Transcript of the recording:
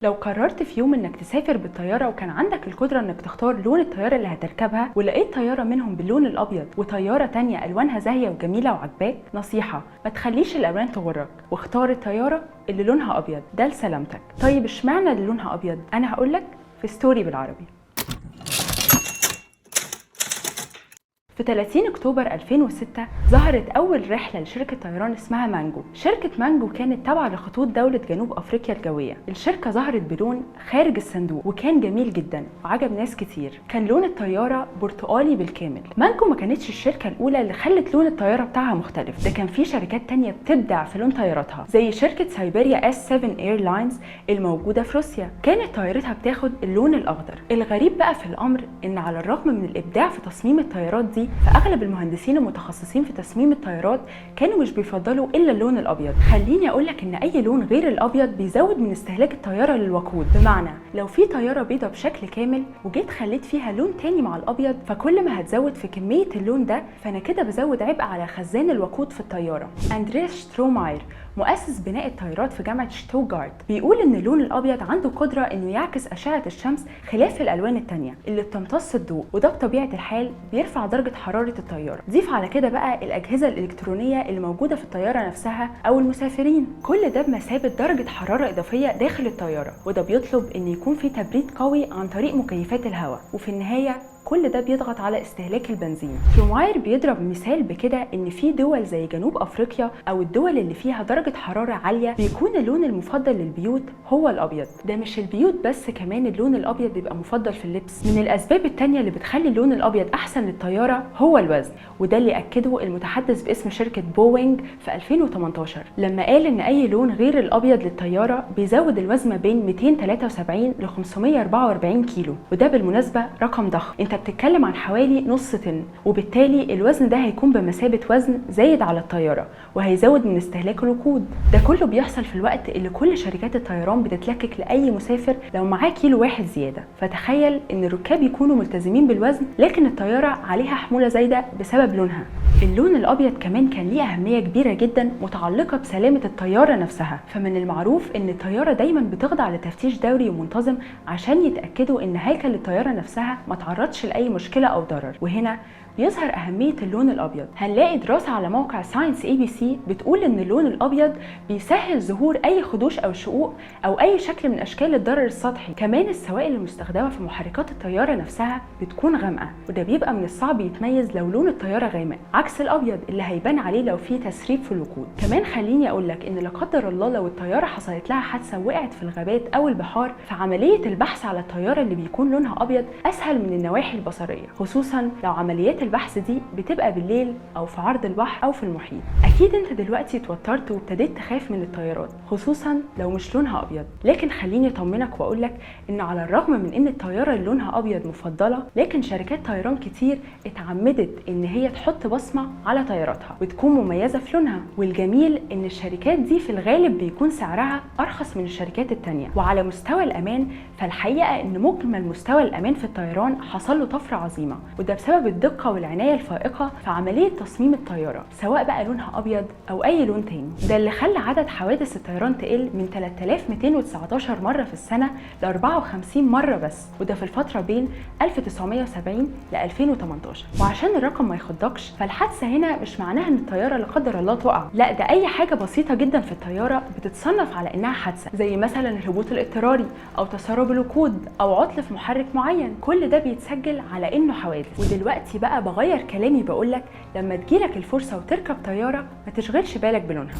لو قررت في يوم انك تسافر بالطياره وكان عندك القدره انك تختار لون الطياره اللي هتركبها، ولقيت طياره منهم باللون الابيض وطياره تانية الوانها زاهيه وجميله وعجباك، نصيحه ما تخليش الالوان تغرك واختار الطياره اللي لونها ابيض، ده لسلامتك. طيب اشمعنى اللي لونها ابيض؟ انا هقولك في ستوري بالعربي. في 30 أكتوبر 2006 ظهرت أول رحلة لشركة طيران اسمها مانجو. شركة مانجو كانت تابعة لخطوط دولة جنوب أفريقيا الجوية. الشركة ظهرت بلون خارج الصندوق وكان جميل جدا وعجب ناس كتير. كان لون الطيارة برتقالي بالكامل. مانجو ما كانتش الشركة الأولى اللي خلت لون الطيارة بتاعها مختلف، ده كان في شركات تانية بتبدع في لون طياراتها زي شركة سيبيريا S7 ايرلاينز الموجودة في روسيا. كانت طيارتها بتاخد اللون الأخضر. الغريب بقى في الأمر إن على الرغم من الإبداع في تصميم الطيارات دي، فاغلب المهندسين المتخصصين في تصميم الطيارات كانوا مش بيفضلوا الا اللون الابيض. خليني اقولك ان اي لون غير الابيض بيزود من استهلاك الطياره للوقود. بمعنى لو في طياره بيضه بشكل كامل وجيت خليت فيها لون تاني مع الابيض، فكل ما هتزود في كميه اللون ده فانا كده بزود عبء على خزان الوقود في الطياره. اندرياس شتروماير مؤسس بناء الطيارات في جامعة شتوتغارت بيقول ان اللون الابيض عنده قدرة انه يعكس اشعة الشمس خلاف الالوان التانية اللي بتمتص الضوء، وده بطبيعة الحال بيرفع درجة حرارة الطيارة. ضيف على كده بقى الاجهزة الالكترونية اللي موجودة في الطيارة نفسها او المسافرين، كل ده بمثابة درجة حرارة اضافية داخل الطيارة، وده بيطلب ان يكون في تبريد قوي عن طريق مكيفات الهواء، وفي النهاية كل ده بيضغط على استهلاك البنزين. شتروماير بيضرب مثال بكده ان في دول زي جنوب افريقيا او الدول اللي فيها درجة حرارة عالية بيكون اللون المفضل للبيوت هو الابيض. ده مش البيوت بس، كمان اللون الابيض بيبقى مفضل في اللبس. من الاسباب التانية اللي بتخلي اللون الابيض احسن للطيارة هو الوزن، وده اللي اكده المتحدث باسم شركة بوينج في 2018 لما قال ان اي لون غير الابيض للطيارة بيزود الوزن ما بين 273 ل 544 كيلو، وده بالمناسبة رقم ضخم. انت بتتكلم عن حوالي نص طن، وبالتالي الوزن ده هيكون بمثابة وزن زايد على الطيارة وهيزود من استهلاك الوقود. ده كله بيحصل في الوقت اللي كل شركات الطيران بتتلكك لأي مسافر لو معاه كيلو واحد زيادة. فتخيل ان الركاب يكونوا ملتزمين بالوزن لكن الطيارة عليها حمولة زايدة بسبب لونها. اللون الابيض كمان كان ليه اهميه كبيره جدا متعلقه بسلامه الطياره نفسها، فمن المعروف ان الطياره دايما بتخضع لتفتيش دوري ومنتظم عشان يتاكدوا ان هيكل الطياره نفسها ما تعرضش لاي مشكله او ضرر. وهنا بيظهر أهمية اللون الأبيض. هنلاقي دراسة على موقع ساينس ABC بتقول إن اللون الأبيض بيسهل ظهور أي خدوش أو شقوق أو أي شكل من أشكال الضرر السطحي. كمان السوائل المستخدمة في محركات الطيارة نفسها بتكون غامقة، وده بيبقى من الصعب يتميز لو لون الطيارة غامق، عكس الأبيض اللي هيبان عليه لو فيه تسريب في الوقود. كمان خليني أقولك إن لا قدر الله لو الطيارة حصلت لها حادثة وقعت في الغابات أو البحار، فعملية البحث على الطيارة اللي بيكون لونها أبيض أسهل من النواحي البصرية، خصوصا لو عمليات البحث دي بتبقى بالليل او في عرض البحر او في المحيط. اكيد انت دلوقتي اتوترت وابتديت تخاف من الطيارات، خصوصا لو مش لونها ابيض، لكن خليني اطمنك واقولك ان على الرغم من ان الطياره اللي لونها ابيض مفضله، لكن شركات طيران كتير اتعمدت ان هي تحط بصمه على طياراتها وتكون مميزه في لونها. والجميل ان الشركات دي في الغالب بيكون سعرها ارخص من الشركات التانية. وعلى مستوى الامان، فالحقيقه ان مجمل مستوى الامان في الطيران حصل له طفره عظيمه، وده بسبب الدقه والعنايه الفائقه في عمليه تصميم الطياره، سواء بقى لونها ابيض او اي لون تاني. ده اللي خلى عدد حوادث الطيران تقل من 3219 مره في السنه ل 54 مره بس، وده في الفتره بين 1970 ل 2018. وعشان الرقم ما يخضكش، فالحادثه هنا مش معناها ان الطياره لا قدر الله تقع، لا، ده اي حاجه بسيطه جدا في الطياره بتتصنف على انها حادثه، زي مثلا الهبوط الاضطراري او تسرب الوقود او عطل في محرك معين، كل ده بيتسجل على انه حوادث. ودلوقتي بقى بغير كلامي بقولك لما تجيلك الفرصة وتركب طيارة ما تشغلش بالك بلونها.